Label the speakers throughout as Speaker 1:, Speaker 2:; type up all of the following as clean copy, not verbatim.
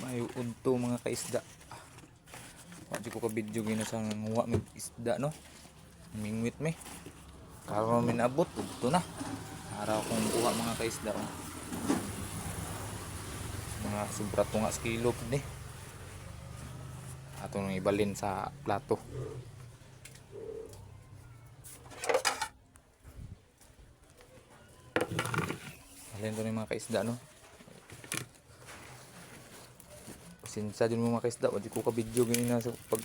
Speaker 1: May udto mga kaisda. Wadi ko ka video gina sa nguha mig isda no. Mingwit me. Karon min abot udto na. Araw kong kuha mga kaisda oh. Mga sobra tunga sa kilo pud ni. Ato nang ibalin sa plato. Alin to ni mga kaisda no. Sinsa din mo mga kaisda, wadi ko ka video gini na sa pag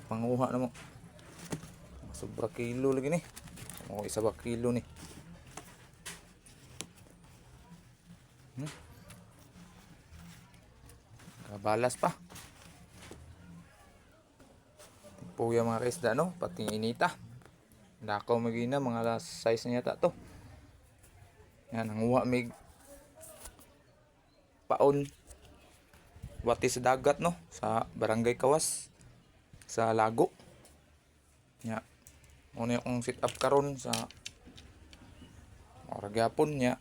Speaker 1: panguha na mo. Sobra kilo lagi ni. Mo isa ba kilo ni. Kabalas pa. Puya mga kaisda no, pati inita. Nakaw magina mga last size niya ta to. Yan nanguha mig paon. Wati sa dagat no, sa Barangay Kawas sa Lago. Nya. Una akong sit up karon sa ora gyapon nya.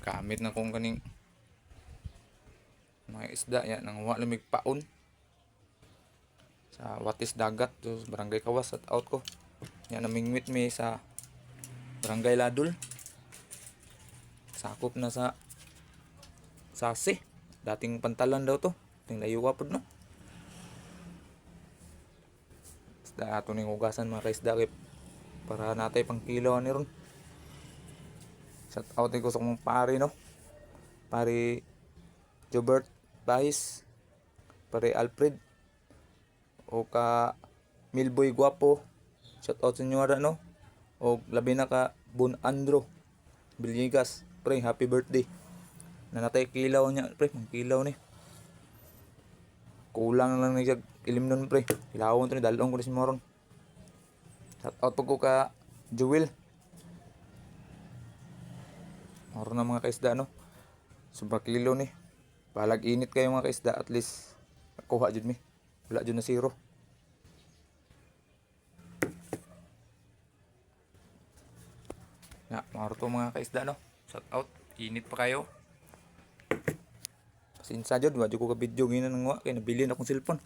Speaker 1: Gamit na kong kaning mga isda ya nanguha lamig paon sa watis dagat to Barangay Kawas at out ko. Nya namingwit mi sa Barangay Ladul. Sakop na sa Sase. Dating pantalan daw to. Ting layuwa pod no. Isda ato ning ugasan mga kaisda kay para natay pang kilo ani ron. Shout out ko sa kong pare no. Pare Jobert Bahis, pare Alfred o ka Milboy Guapo. Shout out sa inyo ara no. O labi na ka Bon Andro Villegas, pre happy birthday. Nanatay kilaw niya pre, mang kilaw ni. Kulang lang niya ilim nun pre. Kilawon to ni dalong ko ni si moron. Shout out po ko ka Jewel. Moron na mga kaisda no. Sobra kilo ni. Balag init kayo mga kaisda, at least nakuha jud mi. Wala jud na zero. Na, maro to mga kaisda no. Shout out, init pa kayo. Sinsa jud, wa jud ko ka video gina nang wa kay nabili na akong cellphone.